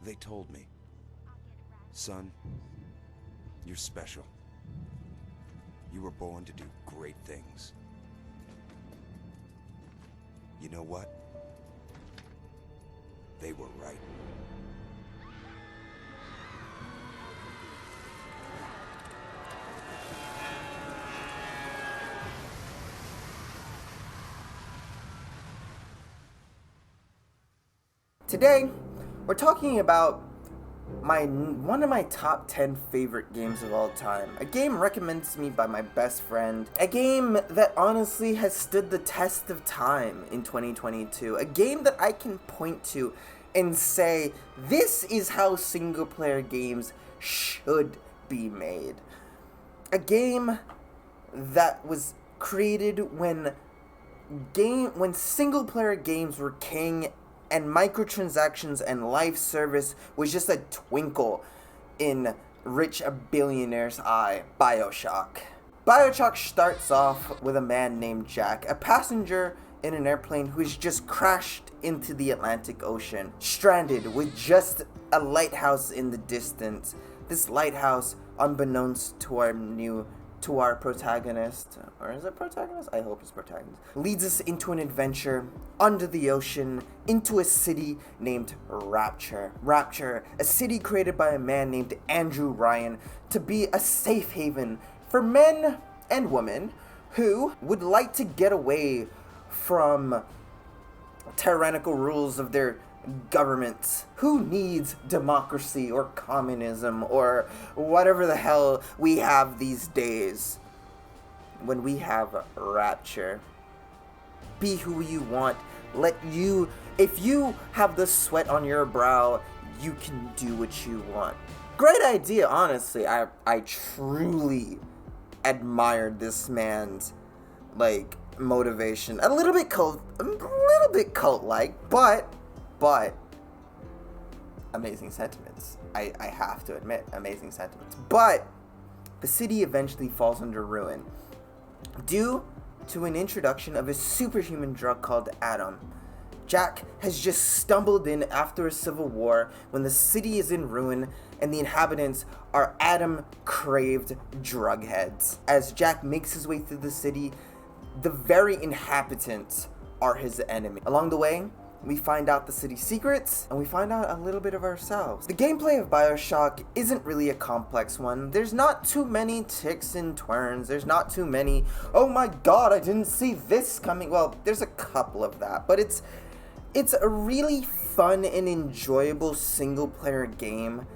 They told me, son, you're special. You were born to do great things. You know what? They were right. Today, we're talking about one of my top 10 favorite games of all time. A game recommended to me by my best friend. A game that honestly has stood the test of time in 2022. A game that I can point to and say, this is how single player games should be made. A game that was created when single player games were king and microtransactions and live service was just a twinkle in rich billionaire's eye. BIOSHOCK. BIOSHOCK starts off with a man named Jack, a passenger in an airplane who has just crashed into the Atlantic Ocean, stranded with just a lighthouse in the distance. This lighthouse, unbeknownst to our protagonist, or is it protagonist? I hope it's protagonist, leads us into an adventure under the ocean, into a city named Rapture. Rapture, a city created by a man named Andrew Ryan to be a safe haven for men and women who would like to get away from tyrannical rules of their governments. Who needs democracy or communism or whatever the hell we have these days when we have Rapture? Be who you want. If you have the sweat on your brow, you can do what you want. Great idea, honestly. I truly admired this man's motivation. A little bit cult-like, but amazing sentiments. I have to admit, amazing sentiments. But the city eventually falls under ruin due to an introduction of a superhuman drug called Adam. Jack has just stumbled in after a civil war when the city is in ruin and the inhabitants are Adam-craved drug heads. As Jack makes his way through the city, the very inhabitants are his enemy. Along the way, we find out the city's secrets, and we find out a little bit of ourselves. The gameplay of BioShock isn't really a complex one. There's not too many ticks and turns. There's not too many, oh my god, I didn't see this coming. Well, there's a couple of that, but it's a really fun and enjoyable single-player game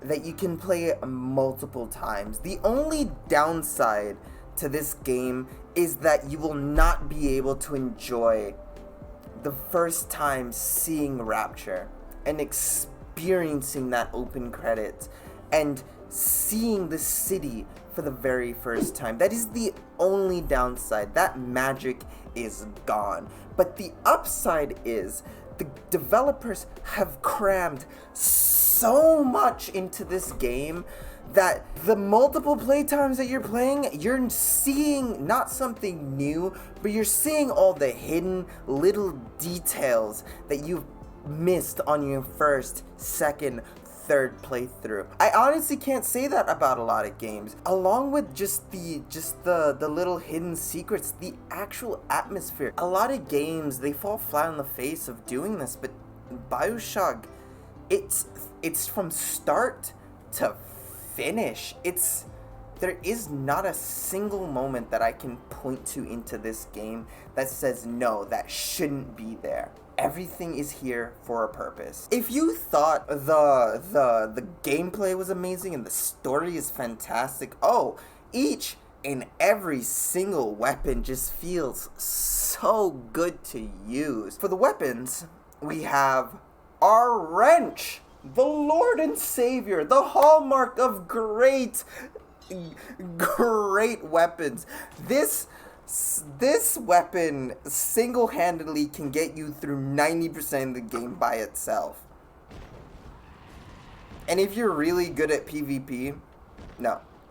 that you can play multiple times. The only downside to this game is that you will not be able to enjoy the first time seeing Rapture and experiencing that open credits and seeing the city for the very first time. That is the only downside. That magic is gone. But the upside is the developers have crammed so much into this game that the multiple playtimes that you're playing, you're seeing not something new, but you're seeing all the hidden little details that you've missed on your first, second, third playthrough. I honestly can't say that about a lot of games. Along with just the little hidden secrets, the actual atmosphere. A lot of games, they fall flat on the face of doing this, but BioShock, it's from start to finish. There is not a single moment that I can point to into this game that says no, that shouldn't be there. Everything is here for a purpose. If you thought the gameplay was amazing and the story is fantastic, each and every single weapon just feels so good to use. For the weapons, we have our wrench, the Lord and Savior, the hallmark of great weapons. This weapon single-handedly can get you through 90% of the game by itself. And if you're really good at PvP,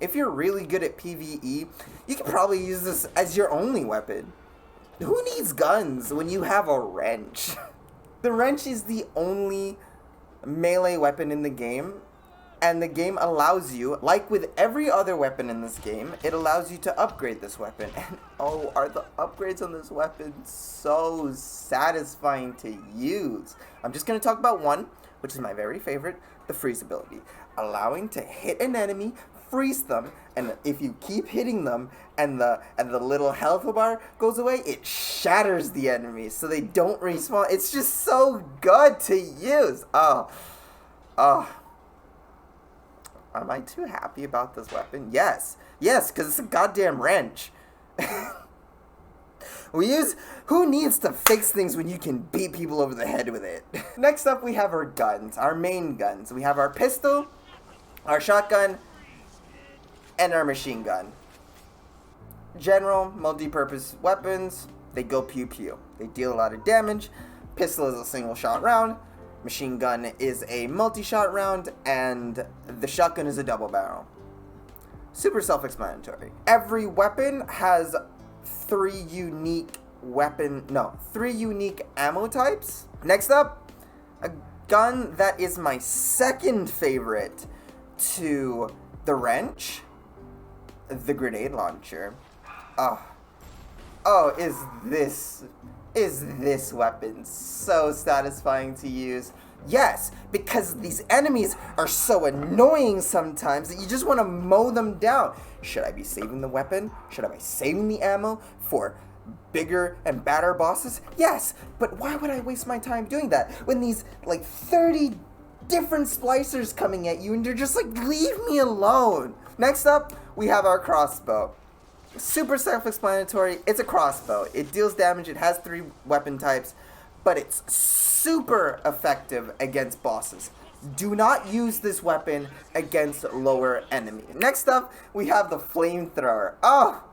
if you're really good at PvE, you can probably use this as your only weapon. Who needs guns when you have a wrench? The wrench is the only melee weapon in the game, and the game allows you, like with every other weapon in this game, it allows you to upgrade this weapon. And oh, are the upgrades on this weapon so satisfying to use. I'm just going to talk about one, which is my very favorite, the freeze ability. Allowing to hit an enemy, freeze them, and if you keep hitting them and the little health bar goes away, it shatters the enemy so they don't respawn. It's just so good to use. Oh. Am I too happy about this weapon? Yes. Yes, because it's a goddamn wrench. Who needs to fix things when you can beat people over the head with it? Next up, we have our guns, our main guns. We have our pistol, our shotgun, and our machine gun. General, multi-purpose weapons, they go pew-pew. They deal a lot of damage. Pistol is a single shot round. Machine gun is a multi-shot round, and the shotgun is a double barrel. Super self-explanatory. Every weapon has three unique ammo types. Next up, a gun that is my second favorite to the wrench, the grenade launcher. Is this weapon so satisfying to use? Yes, because these enemies are so annoying sometimes that you just want to mow them down. Should I be saving the weapon? Should I be saving the ammo for bigger and badder bosses? Yes, but why would I waste my time doing that when these like 30 different splicers coming at you and you're just like, leave me alone? Next up, we have our crossbow. Super self-explanatory. It's a crossbow. It deals damage. It has 3 weapon types, but it's super effective against bosses. Do not use this weapon against lower enemies. Next up, we have the flamethrower.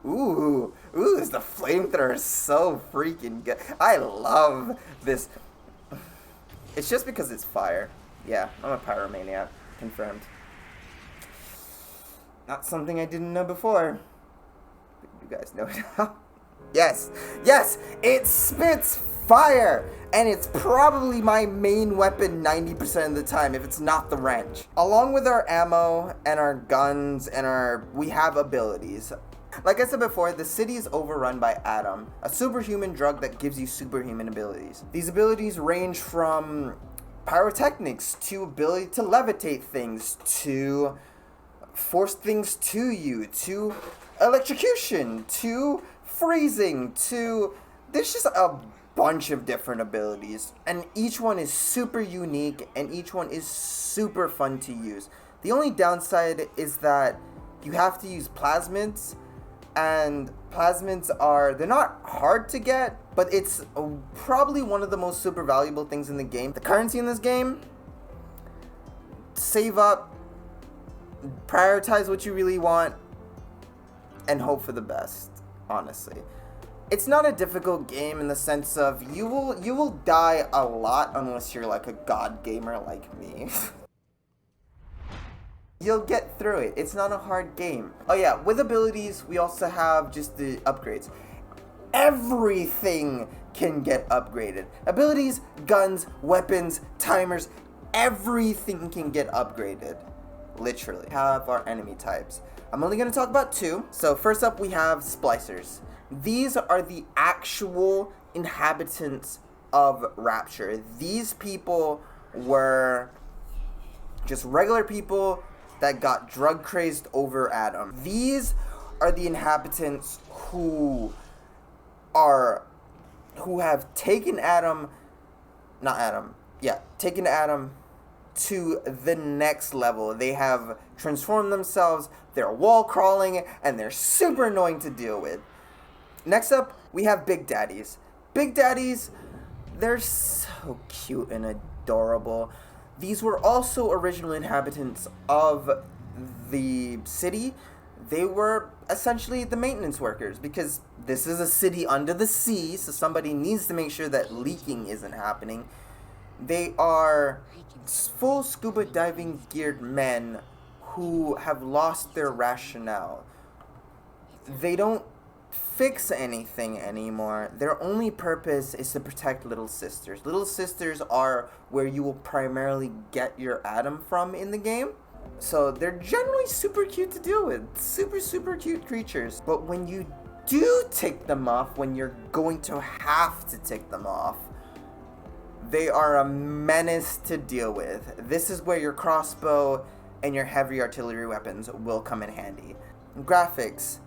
The flamethrower is so freaking good. I love this. It's just because it's fire. Yeah, I'm a pyromaniac. Confirmed. Not something I didn't know before. You guys know it now. Yes, it spits fire, and it's probably my main weapon 90% of the time if it's not the wrench. Along with our ammo and our guns and we have abilities. Like I said before, the city is overrun by Atom, a superhuman drug that gives you superhuman abilities. These abilities range from pyrotechnics to ability to levitate things, to force things to you, to electrocution, to freezing, to... There's just a bunch of different abilities, and each one is super unique, and each one is super fun to use. The only downside is that you have to use plasmids, and plasmids they're not hard to get, but it's probably one of the most super valuable things in the game. The currency in this game, save up, prioritize what you really want, and hope for the best, honestly. It's not a difficult game in the sense of you will die a lot unless you're like a god gamer like me. You'll get through it. It's not a hard game. Oh yeah, with abilities, we also have just the upgrades. Everything can get upgraded. Abilities, guns, weapons, timers, everything can get upgraded. Literally. Have our enemy types. I'm only going to talk about 2. So first up, we have splicers. These are the actual inhabitants of Rapture. These people were just regular people that got drug crazed over Adam. These are the inhabitants who have taken Adam to the next level. They have transformed themselves, they're wall crawling, and they're super annoying to deal with. Next up, we have Big Daddies. Big Daddies, they're so cute and adorable. These were also original inhabitants of the city. They were essentially the maintenance workers, because this is a city under the sea, so somebody needs to make sure that leaking isn't happening. They are full scuba diving geared men who have lost their rationale. They don't fix anything anymore. Their only purpose is to protect little sisters. Little sisters are where you will primarily get your Adam from in the game. So they're generally super cute to deal with. Super cute creatures. But when you do tick them off, when you're going to have to tick them off, they are a menace to deal with. This is where your crossbow and your heavy artillery weapons will come in handy. Graphics.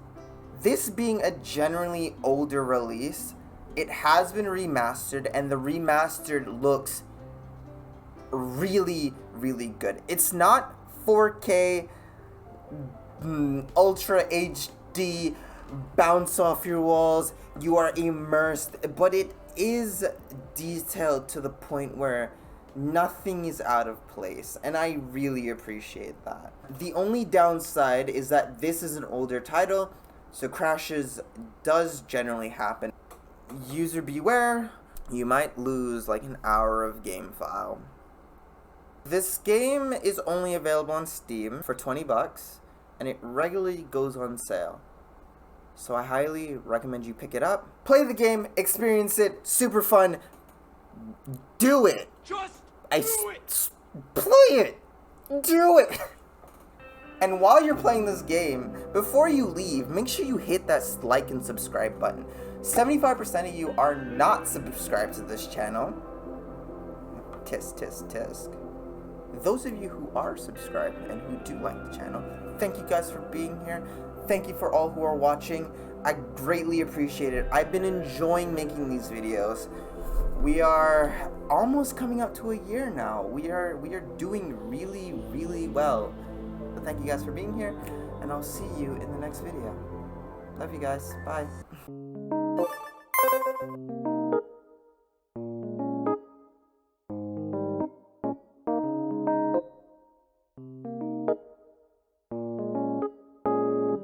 This being a generally older release, it has been remastered, and the remastered looks really good. It's not 4K, Ultra HD, bounce off your walls, you are immersed, but it is detailed to the point where nothing is out of place, and I really appreciate that. The only downside is that this is an older title, so crashes does generally happen. User beware, you might lose like an hour of game file. This game is only available on Steam for 20 bucks, and it regularly goes on sale. So I highly recommend you pick it up. Play the game, experience it, super fun. Do it! Just Play it! Do it! And while you're playing this game, before you leave, make sure you hit that like and subscribe button. 75% of you are not subscribed to this channel. Tisk, tisk, tisk. Those of you who are subscribed and who do like the channel, thank you guys for being here. Thank you for all who are watching. I greatly appreciate it. I've been enjoying making these videos. We are almost coming up to a year now. We are doing really well. But thank you guys for being here, and I'll see you in the next video. Love you guys. Bye.